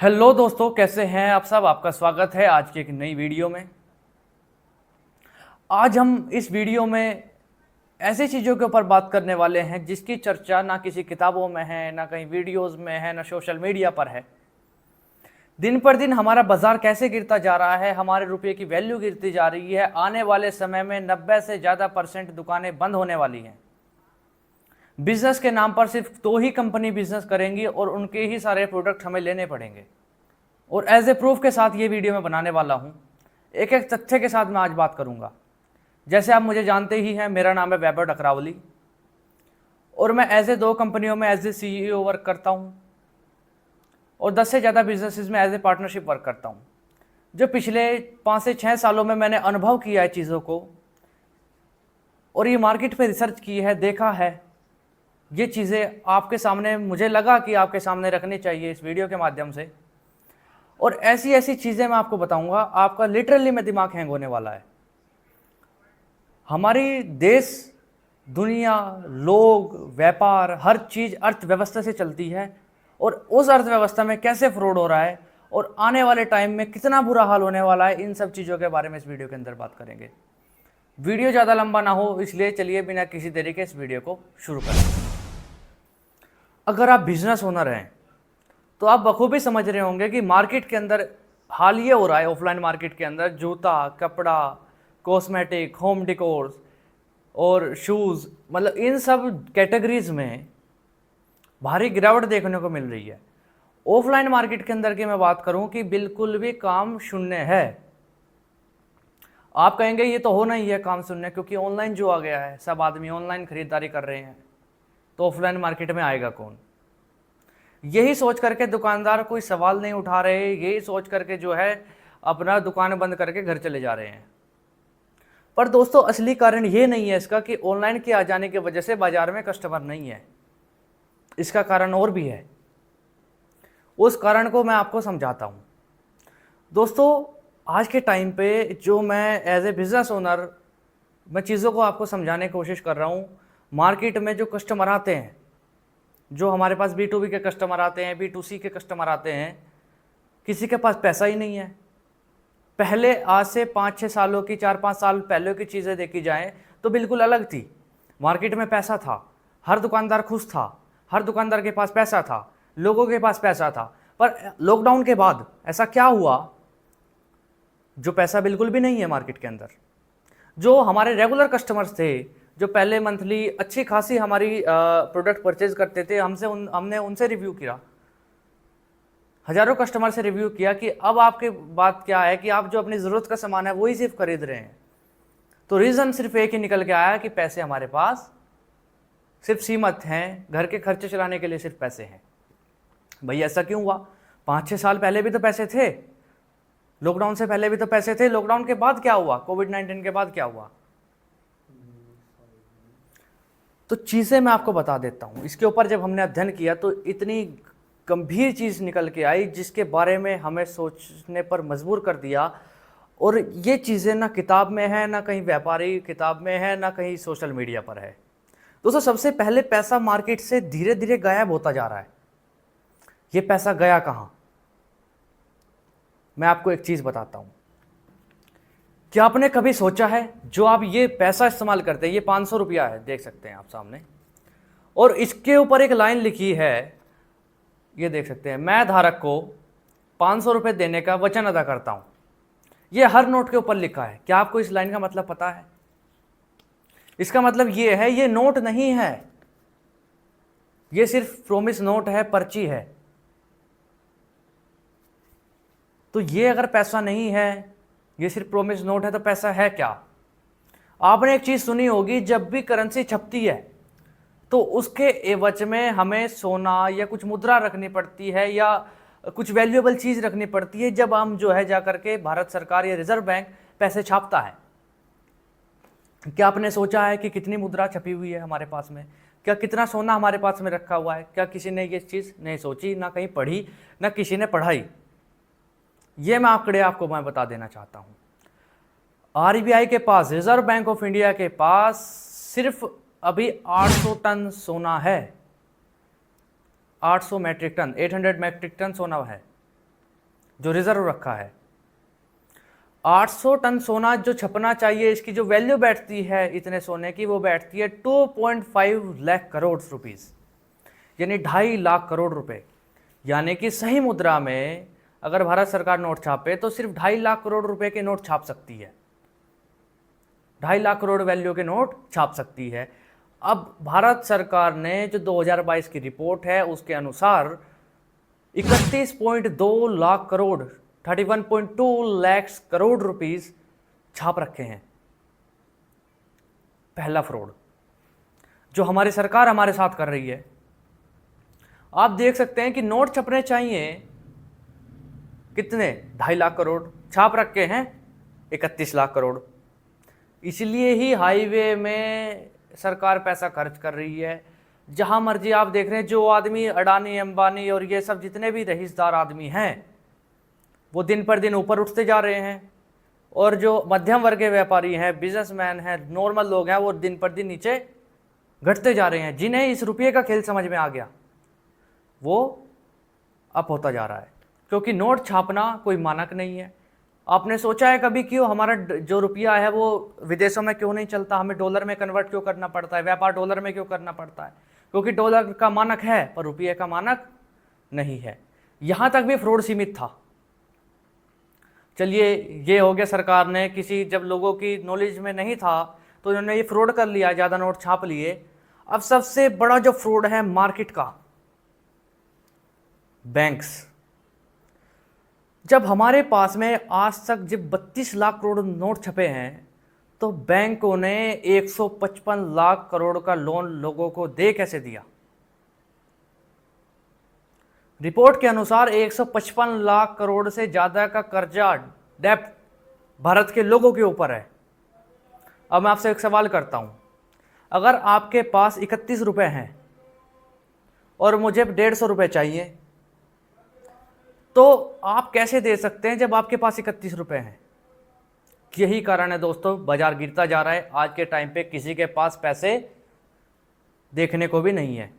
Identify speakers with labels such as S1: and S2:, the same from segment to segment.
S1: Hello दोस्तों, कैसे हैं आप सब। आपका स्वागत है आज की एक नई वीडियो में। आज हम इस वीडियो में ऐसी चीज़ों के ऊपर बात करने वाले हैं जिसकी चर्चा ना किसी किताबों में है, ना कहीं वीडियोस में है, ना सोशल मीडिया पर है। दिन पर दिन हमारा बाजार कैसे गिरता जा रहा है, हमारे रुपये की वैल्यू गिरती जा रही है। आने वाले समय में 90 से ज़्यादा % दुकानें बंद होने वाली हैं। बिजनेस के नाम पर सिर्फ 2 ही कंपनी बिजनेस करेंगी और उनके ही सारे प्रोडक्ट हमें लेने पड़ेंगे। और एज ए प्रूफ के साथ ये वीडियो मैं बनाने वाला हूँ। एक एक तथ्य के साथ मैं आज बात करूँगा। जैसे आप मुझे जानते ही हैं, मेरा नाम है वैभव डकरावली और मैं एज ए 2 कंपनियों में एज ए CEO वर्क करता हूँ और 10 से ज़्यादा बिजनेसेस में एज ए पार्टनरशिप वर्क करता हूँ। जो पिछले 5 से 6 सालों में मैंने अनुभव किया है चीज़ों को और ये मार्केट पे रिसर्च की है, देखा है। ये चीज़ें आपके सामने मुझे लगा कि आपके सामने रखनी चाहिए इस वीडियो के माध्यम से। और ऐसी ऐसी चीज़ें मैं आपको बताऊंगा, आपका लिटरली में दिमाग हैंग होने वाला है। हमारी देश, दुनिया, लोग, व्यापार, हर चीज़ अर्थव्यवस्था से चलती है और उस अर्थव्यवस्था में कैसे फ्रॉड हो रहा है और आने वाले टाइम में कितना बुरा हाल होने वाला है, इन सब चीज़ों के बारे में इस वीडियो के अंदर बात करेंगे। वीडियो ज़्यादा लंबा ना हो, इसलिए चलिए बिना किसी देरी के इस वीडियो को शुरू करें। अगर आप बिजनेस ओनर हैं तो आप बखूबी समझ रहे होंगे कि मार्केट के अंदर हाल ये हो रहा है, ऑफलाइन मार्केट के अंदर जूता, कपड़ा, कॉस्मेटिक, होम डेकोर्स और शूज़, मतलब इन सब कैटेगरीज में भारी गिरावट देखने को मिल रही है। ऑफलाइन मार्केट के अंदर की मैं बात करूं कि बिल्कुल भी काम शून्य है। आप कहेंगे ये तो होना ही है काम शून्य, क्योंकि ऑनलाइन जो आ गया है, सब आदमी ऑनलाइन खरीदारी कर रहे हैं, तो ऑफलाइन मार्केट में आएगा कौन। यही सोच करके दुकानदार कोई सवाल नहीं उठा रहे, यही सोच करके जो है अपना दुकान बंद करके घर चले जा रहे हैं। पर दोस्तों, असली कारण ये नहीं है इसका कि ऑनलाइन के आ जाने की वजह से बाजार में कस्टमर नहीं है। इसका कारण और भी है। उस कारण को मैं आपको समझाता हूँ। दोस्तों, आज के टाइम पे जो मैं एज ए बिजनेस ओनर मैं चीज़ों को आपको समझाने की कोशिश कर रहा हूँ। मार्केट में जो कस्टमर आते हैं, जो हमारे पास B2B के कस्टमर आते हैं, B2C के कस्टमर आते हैं, किसी के पास पैसा ही नहीं है। पहले आज से 5-6 सालों की, 4-5 साल पहले की चीज़ें देखी जाएं तो बिल्कुल अलग थी। मार्केट में पैसा था, हर दुकानदार खुश था, हर दुकानदार के पास पैसा था, लोगों के पास पैसा था। पर लॉकडाउन के बाद ऐसा क्या हुआ, जो पैसा बिल्कुल भी नहीं है मार्केट के अंदर। जो हमारे रेगुलर कस्टमर्स थे, जो पहले मंथली अच्छी खासी हमारी प्रोडक्ट परचेज करते थे, हमने उनसे रिव्यू किया, हज़ारों कस्टमर से रिव्यू किया कि अब आपके बात क्या है कि आप जो अपनी ज़रूरत का सामान है वही सिर्फ खरीद रहे हैं। तो रीज़न सिर्फ एक ही निकल के आया कि पैसे हमारे पास सिर्फ सीमित हैं, घर के खर्चे चलाने के लिए सिर्फ पैसे हैं। भाई ऐसा क्यों हुआ? 5-6 साल पहले भी तो पैसे थे, लॉकडाउन से पहले भी तो पैसे थे। लॉकडाउन के बाद क्या हुआ, कोविड-19 के बाद क्या हुआ? तो चीज़ें मैं आपको बता देता हूँ। इसके ऊपर जब हमने अध्ययन किया तो इतनी गंभीर चीज़ निकल के आई जिसके बारे में हमें सोचने पर मजबूर कर दिया। और ये चीज़ें ना किताब में है, ना कहीं व्यापारी किताब में है, ना कहीं सोशल मीडिया पर है। दोस्तों, सबसे पहले पैसा मार्केट से धीरे धीरे गायब होता जा रहा है। ये पैसा गया कहाँ? मैं आपको एक चीज़ बताता हूँ। क्या आपने कभी सोचा है, जो आप ये पैसा इस्तेमाल करते हैं, ये 500 रुपया है, देख सकते हैं आप सामने, और इसके ऊपर एक लाइन लिखी है, ये देख सकते हैं, मैं धारक को 500 रुपये देने का वचन अदा करता हूँ। ये हर नोट के ऊपर लिखा है। क्या आपको इस लाइन का मतलब पता है? इसका मतलब ये है, ये नोट नहीं है, ये सिर्फ प्रॉमिस नोट है, पर्ची है। तो ये अगर पैसा नहीं है, ये सिर्फ प्रॉमिस नोट है, तो पैसा है क्या? आपने एक चीज़ सुनी होगी, जब भी करेंसी छपती है तो उसके एवज में हमें सोना या कुछ मुद्रा रखनी पड़ती है या कुछ वैल्यूएबल चीज़ रखनी पड़ती है, जब हम जो है जाकर के भारत सरकार या रिजर्व बैंक पैसे छापता है। क्या आपने सोचा है कि कितनी मुद्रा छपी हुई है हमारे पास में? क्या कितना सोना हमारे पास में रखा हुआ है? क्या किसी ने ये चीज़ नहीं सोची, ना कहीं पढ़ी, ना किसी ने पढ़ाई? ये मैं आपको मैं बता देना चाहता हूँ। RBI के पास, रिजर्व बैंक ऑफ इंडिया के पास सिर्फ अभी 800 टन सोना है। 800 मैट्रिक टन, 800 मैट्रिक टन सोना है। जो रिजर्व रखा है। 800 टन सोना जो छपना चाहिए, इसकी जो वैल्यू बैठती है इतने सोने की, वो बैठती है 2.5 लाख करोड़ रुपीस, यानी 2.5 लाख करोड़ रुपए। यानी कि सही मुद्रा में अगर भारत सरकार नोट छापे तो सिर्फ 2.5 लाख करोड़ रुपए के नोट छाप सकती है, 2.5 लाख करोड़ वैल्यू के नोट छाप सकती है। अब भारत सरकार ने जो 2022 की रिपोर्ट है उसके अनुसार 31.2 लाख करोड़ 31.2 लाख करोड़ रुपीस छाप रखे हैं। पहला फ्रॉड जो हमारी सरकार हमारे साथ कर रही है। आप देख सकते हैं कि नोट छपने चाहिए कितने, 2.5 लाख करोड़, छाप रखे हैं 31 लाख करोड़। इसलिए ही हाईवे में सरकार पैसा खर्च कर रही है। जहां मर्जी आप देख रहे हैं, जो आदमी अडानी अंबानी और ये सब जितने भी रईसदार आदमी हैं वो दिन पर दिन ऊपर उठते जा रहे हैं, और जो मध्यम वर्ग के व्यापारी हैं, बिजनेसमैन हैं, नॉर्मल लोग हैं, वो दिन पर दिन नीचे घटते जा रहे हैं। जिन्हें इस रुपये का खेल समझ में आ गया वो अप होता जा रहा है, क्योंकि नोट छापना कोई मानक नहीं है। आपने सोचा है कभी क्यों हमारा जो रुपया है वो विदेशों में क्यों नहीं चलता, हमें डॉलर में कन्वर्ट क्यों करना पड़ता है, व्यापार डॉलर में क्यों करना पड़ता है? क्योंकि डॉलर का मानक है पर रुपये का मानक नहीं है। यहां तक भी फ्रॉड सीमित था। चलिए ये हो गया, सरकार ने किसी, जब लोगों की नॉलेज में नहीं था तो उन्होंने ये फ्रॉड कर लिया, ज़्यादा नोट छाप लिए। अब सबसे बड़ा जो फ्रॉड है मार्केट का, बैंक्स। जब हमारे पास में आज तक जब 32 लाख करोड़ नोट छपे हैं तो बैंकों ने 155 लाख करोड़ का लोन लोगों को दे कैसे दिया? रिपोर्ट के अनुसार 155 लाख करोड़ से ज्यादा का कर्जा, डेप्ट भारत के लोगों के ऊपर है। अब मैं आपसे एक सवाल करता हूं, अगर आपके पास 31 रुपए हैं और मुझे 150 रुपए चाहिए तो आप कैसे दे सकते हैं जब आपके पास 31 रुपए हैं? यही कारण है दोस्तों, बाजार गिरता जा रहा है। आज के टाइम पे किसी के पास पैसे देखने को भी नहीं है।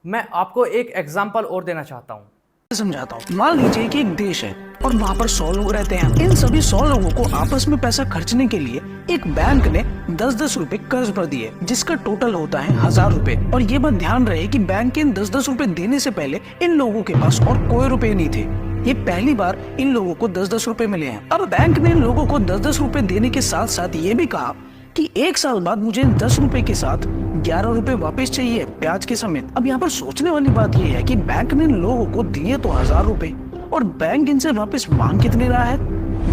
S1: मैं आपको एक एग्जांपल और देना चाहता हूं,
S2: समझाता हूँ। मान लीजिए कि एक देश है और वहाँ पर 100 लोग रहते हैं। इन सभी 100 लोगों को आपस में पैसा खर्चने के लिए एक बैंक ने 10-10 रुपए कर्ज पर दिए, जिसका टोटल होता है 1000 रुपए। और ये बात ध्यान रहे कि बैंक के इन 10-10 रुपए देने से पहले इन लोगों के पास और कोई रुपए नहीं थे। ये पहली बार इन लोगों को 10-10 रुपए मिले हैं। अब बैंक ने इन लोगों को 10-10 रुपए देने के साथ साथ ये भी कहा कि 1 साल बाद मुझे 10 रुपए के साथ 11 रुपए वापस चाहिए, ब्याज के समेत। अब यहाँ पर सोचने वाली बात यह है कि बैंक ने इन लोगों को दिए तो 1000 रुपए और बैंक इनसे वापस मांग कितने रहा है?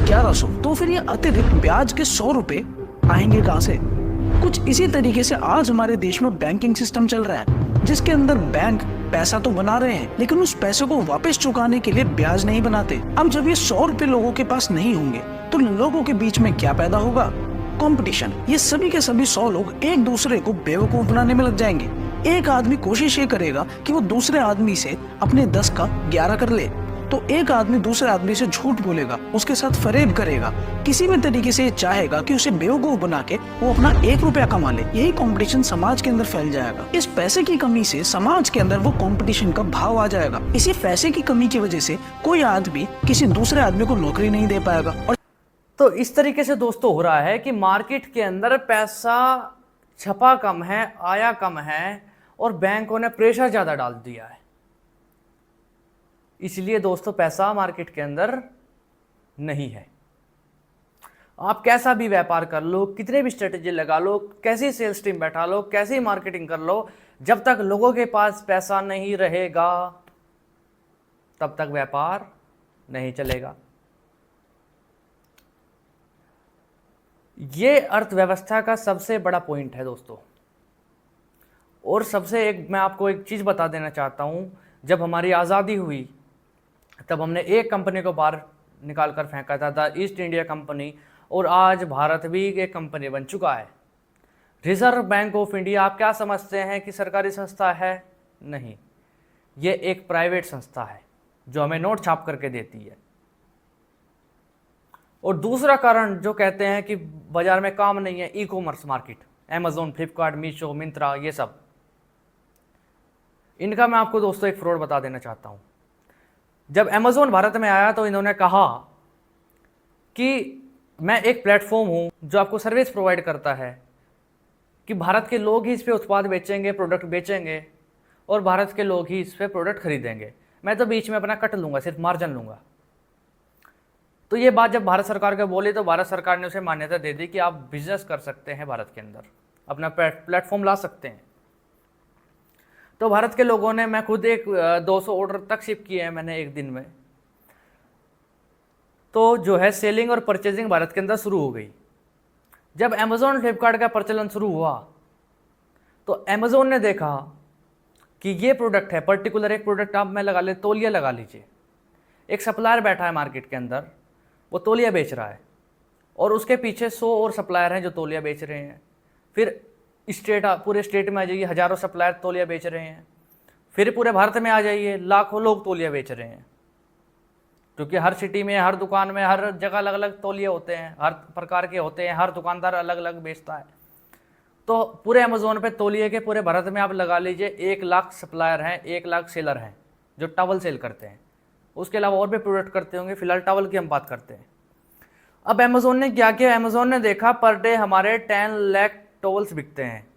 S2: 1100। तो फिर ये अतिरिक्त ब्याज के 100 रुपए आएंगे कहाँ से? कुछ इसी तरीके से आज हमारे देश में बैंकिंग सिस्टम चल रहा है, जिसके अंदर बैंक पैसा तो बना रहे हैं लेकिन उस पैसे को वापस चुकाने के लिए ब्याज नहीं बनाते। अब जब ये 100 रुपए लोगों के पास नहीं होंगे तो लोगों के बीच में क्या पैदा होगा? कंपटीशन। ये सभी के सभी 100 लोग एक दूसरे को बेवकूफ बनाने में लग जाएंगे। एक आदमी कोशिश ये करेगा कि वो दूसरे आदमी से अपने 10 का 11 कर ले, तो एक आदमी दूसरे आदमी से झूठ बोलेगा, उसके साथ फरेब करेगा, किसी भी तरीके से चाहेगा कि उसे बेवकूफ बना के वो अपना 1 रुपया कमा ले। यही कंपटीशन समाज के अंदर फैल जाएगा। इस पैसे की कमी से समाज के अंदर वो कंपटीशन का भाव आ जाएगा। इसी पैसे की कमी की वजह से कोई आदमी किसी दूसरे आदमी को नौकरी नहीं दे पाएगा। और
S1: तो इस तरीके से दोस्तों हो रहा है कि मार्केट के अंदर पैसा छपा कम है, आया कम है, और बैंकों ने प्रेशर ज़्यादा डाल दिया है। इसलिए दोस्तों पैसा मार्केट के अंदर नहीं है। आप कैसा भी व्यापार कर लो, कितने भी स्ट्रेटेजी लगा लो, कैसी सेल्स टीम बैठा लो, कैसी मार्केटिंग कर लो, जब तक लोगों के पास पैसा नहीं रहेगा तब तक व्यापार नहीं चलेगा। ये अर्थव्यवस्था का सबसे बड़ा पॉइंट है दोस्तों। और सबसे एक मैं आपको एक चीज़ बता देना चाहता हूँ, जब हमारी आज़ादी हुई तब हमने एक कंपनी को बाहर निकाल कर फेंका था, ईस्ट इंडिया कंपनी, और आज भारत भी एक कंपनी बन चुका है। रिजर्व बैंक ऑफ इंडिया आप क्या समझते हैं कि सरकारी संस्था है? नहीं, ये एक प्राइवेट संस्था है जो हमें नोट छाप करके देती है। और दूसरा कारण जो कहते हैं कि बाजार में काम नहीं है, e commerce market, Amazon, Flipkart, Meesho, Myntra, ये सब, इनका मैं आपको दोस्तों एक फ्रॉड बता देना चाहता हूँ। जब अमेज़ोन भारत में आया तो इन्होंने कहा कि मैं एक प्लेटफॉर्म हूँ जो आपको सर्विस प्रोवाइड करता है कि भारत के लोग ही इस पे उत्पाद बेचेंगे, प्रोडक्ट बेचेंगे और भारत के लोग ही इस पे प्रोडक्ट खरीदेंगे। मैं तो बीच में अपना कट लूँगा, सिर्फ मार्जिन लूँगा। तो ये बात जब भारत सरकार को बोली तो भारत सरकार ने उसे मान्यता दे दी कि आप बिजनेस कर सकते हैं, भारत के अंदर अपना प्लेटफॉर्म ला सकते हैं। तो भारत के लोगों ने, मैं खुद एक 200 ऑर्डर तक शिप किए हैं मैंने एक दिन में। तो जो है सेलिंग और परचेजिंग भारत के अंदर शुरू हो गई। जब अमेज़ॉन फ्लिपकार्ट का प्रचलन शुरू हुआ तो अमेज़ॉन ने देखा कि ये प्रोडक्ट है, पर्टिकुलर एक प्रोडक्ट आप में लगा ले, तौलिया लगा लीजिए। एक सप्लायर बैठा है मार्केट के अंदर, वो तौलिया बेच रहा है और उसके पीछे 100 और सप्लायर हैं जो तौलिया बेच रहे हैं। फिर पूरे स्टेट में आ जाइए, हज़ारों सप्लायर तौलिया बेच रहे हैं। फिर पूरे भारत में आ जाइए, लाखों लोग तौलिया बेच रहे हैं, क्योंकि हर सिटी में, हर दुकान में, हर जगह अलग अलग तौलिए होते हैं, हर प्रकार के होते हैं, हर दुकानदार अलग अलग बेचता है। तो पूरे अमेज़ोन पे तौलिए के पूरे भारत में आप लगा लीजिए 1 लाख सप्लायर हैं, 1 लाख सेलर हैं जो टॉवल सेल करते हैं। उसके अलावा और भी प्रोडक्ट करते होंगे, फिलहाल टॉवल की हम बात करते हैं। अब अमेज़ोन ने क्या किया, अमेज़ोन ने देखा पर डे हमारे 10 लाख टॉवल्स बिकते हैं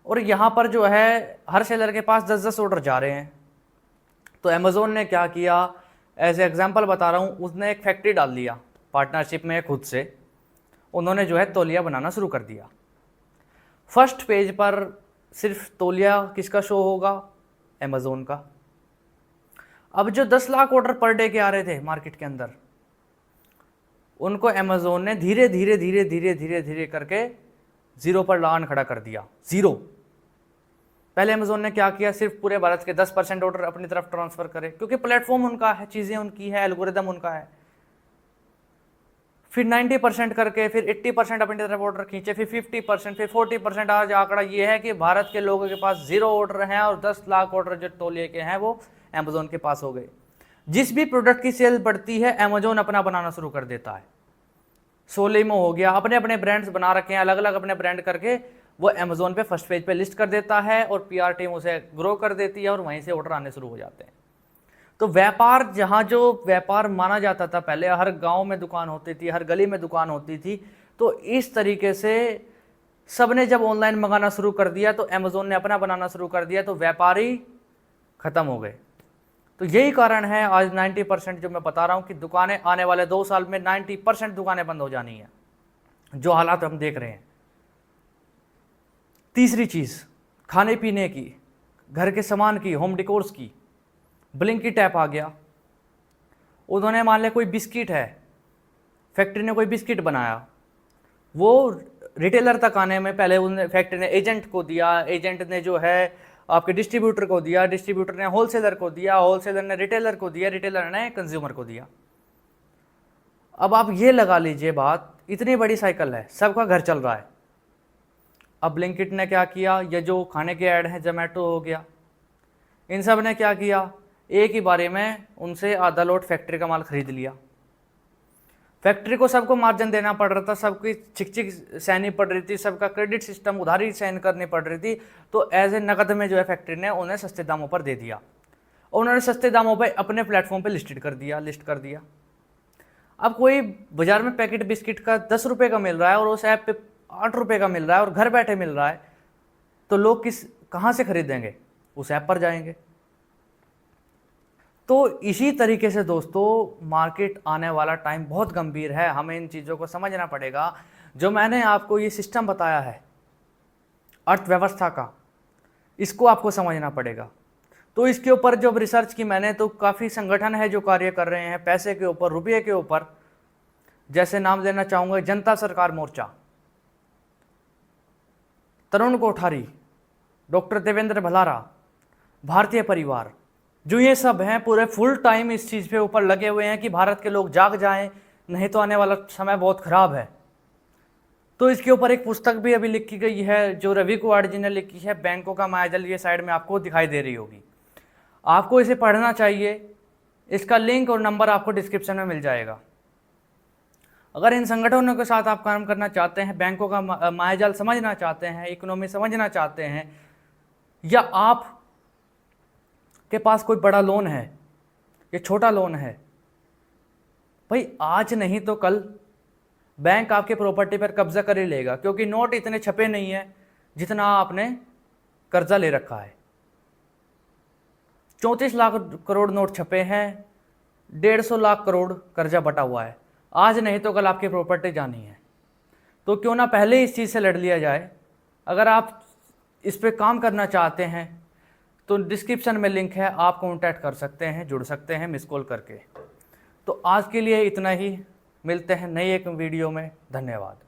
S1: और यहाँ पर जो है हर सेलर के पास 10-10 ऑर्डर जा रहे हैं। तो अमेज़ोन ने क्या किया, एज एग्जाम्पल बता रहा हूँ, उसने एक फैक्ट्री डाल दिया पार्टनरशिप में खुद से। उन्होंने जो है तौलिया बनाना शुरू कर दिया। फर्स्ट पेज पर सिर्फ तौलिया किसका शो होगा, अमेज़ोन का। अब जो 10 लाख ऑर्डर पर डे के आ रहे थे मार्केट के अंदर, उनको अमेज़ोन ने धीरे धीरे धीरे धीरे धीरे धीरे करके जीरो पर लान खड़ा कर दिया। जीरो। पहले अमेज़ोन ने क्या किया, सिर्फ पूरे भारत के 10% ऑर्डर अपनी तरफ ट्रांसफर करे, क्योंकि प्लेटफॉर्म उनका है, चीज़ें उनकी है, एल्गोरिदम उनका है। फिर 90% करके, फिर 80% अपनी तरफ ऑर्डर खींचे, फिर 50%, फिर 40%। आज आंकड़ा ये है कि भारत के लोगों के पास 0 ऑर्डर हैं और 10 लाख ऑर्डर जो तौलिए के हैं वो अमेज़ोन के पास हो गए। जिस भी प्रोडक्ट की सेल बढ़ती है अमेज़ोन अपना बनाना शुरू कर देता है। सोलिमो हो गया, अपने अपने ब्रांड्स बना रखे हैं, अलग अलग अपने ब्रांड करके वो अमेज़ोन पे फर्स्ट पेज पे लिस्ट कर देता है और पीआर टीम उसे ग्रो कर देती है और वहीं से ऑर्डर आने शुरू हो जाते हैं। तो व्यापार, जहाँ जो व्यापार माना जाता था पहले, हर गांव में दुकान होती थी, हर गली में दुकान होती थी, तो इस तरीके से सबने जब ऑनलाइन मंगाना शुरू कर दिया तो अमेज़ोन ने अपना बनाना शुरू कर दिया, तो व्यापारी ख़त्म हो गए। तो यही कारण है आज 90% जो मैं बता रहा हूँ कि दुकानें आने वाले 2 साल में 90% दुकानें बंद हो जानी है, जो हालात हम देख रहे हैं। तीसरी चीज़, खाने पीने की, घर के सामान की, होम डिकोर्स की, ब्लिंकिट ऐप आ गया। उन्होंने मान लिया कोई बिस्किट है, फैक्ट्री ने कोई बिस्किट बनाया, वो रिटेलर तक आने में पहले उन्हें फैक्ट्री ने एजेंट को दिया, एजेंट ने जो है आपके डिस्ट्रीब्यूटर को दिया, डिस्ट्रीब्यूटर ने होलसेलर को दिया, होलसेलर ने रिटेलर को दिया, रिटेलर ने कंज्यूमर को दिया। अब आप ये लगा लीजिए बात, इतनी बड़ी साइकिल है, सबका घर चल रहा है। अब ब्लिंकिट ने क्या किया, ये जो खाने के ऐड हैं, जोमेटो हो गया, इन सब ने क्या किया, एक ही बारे में उनसे आधा लोट फैक्ट्री का माल खरीद लिया। फैक्ट्री को सबको मार्जिन देना पड़ रहा था, सबकी चिक चिक सहनी पड़ रही थी, सबका क्रेडिट सिस्टम उधारी सहन करनी पड़ रही थी। तो एज ए नकद में जो है फैक्ट्री ने उन्हें सस्ते दामों पर दे दिया और उन्होंने सस्ते दामों पर अपने प्लेटफॉर्म पर लिस्ट कर दिया। अब कोई बाजार में पैकेट बिस्किट का 10 रुपये का मिल रहा है और उस ऐप पे 8 रुपये का मिल रहा है और घर बैठे मिल रहा है, तो लोग कहाँ से खरीदेंगे, उस ऐप पर जाएंगे। तो इसी तरीके से दोस्तों मार्केट आने वाला टाइम बहुत गंभीर है, हमें इन चीज़ों को समझना पड़ेगा। जो मैंने आपको ये सिस्टम बताया है अर्थव्यवस्था का, इसको आपको समझना पड़ेगा। तो इसके ऊपर जब रिसर्च की मैंने, तो काफ़ी संगठन है जो कार्य कर रहे हैं पैसे के ऊपर, रुपये के ऊपर। जैसे नाम लेना चाहूँगा, जनता सरकार मोर्चा, तरुण कोठारी, डॉक्टर देवेंद्र भलारा, भारतीय परिवार, जो ये सब हैं पूरे फुल टाइम इस चीज़ पे ऊपर लगे हुए हैं कि भारत के लोग जाग जाएं, नहीं तो आने वाला समय बहुत ख़राब है। तो इसके ऊपर एक पुस्तक भी अभी लिखी गई है जो रवि कुमार जी ने लिखी है, बैंकों का मायाजाल, ये साइड में आपको दिखाई दे रही होगी, आपको इसे पढ़ना चाहिए। इसका लिंक और नंबर आपको डिस्क्रिप्शन में मिल जाएगा। अगर इन संगठनों के साथ आप काम करना चाहते हैं, बैंकों का मायाजाल समझना चाहते हैं, इकोनॉमी समझना चाहते हैं, या आप के पास कोई बड़ा लोन है, ये छोटा लोन है, भाई आज नहीं तो कल बैंक आपके प्रॉपर्टी पर कब्जा कर ही लेगा, क्योंकि नोट इतने छपे नहीं है जितना आपने कर्जा ले रखा है। 34 लाख करोड़ नोट छपे हैं, 150 लाख करोड़ कर्जा बटा हुआ है। आज नहीं तो कल आपकी प्रॉपर्टी जानी है, तो क्यों ना पहले इस चीज़ से लड़ लिया जाए। अगर आप इस पे काम करना चाहते हैं तो डिस्क्रिप्शन में लिंक है, आप कॉन्टैक्ट कर सकते हैं, जुड़ सकते हैं मिस कॉल करके। तो आज के लिए इतना ही, मिलते हैं नई एक वीडियो में। धन्यवाद।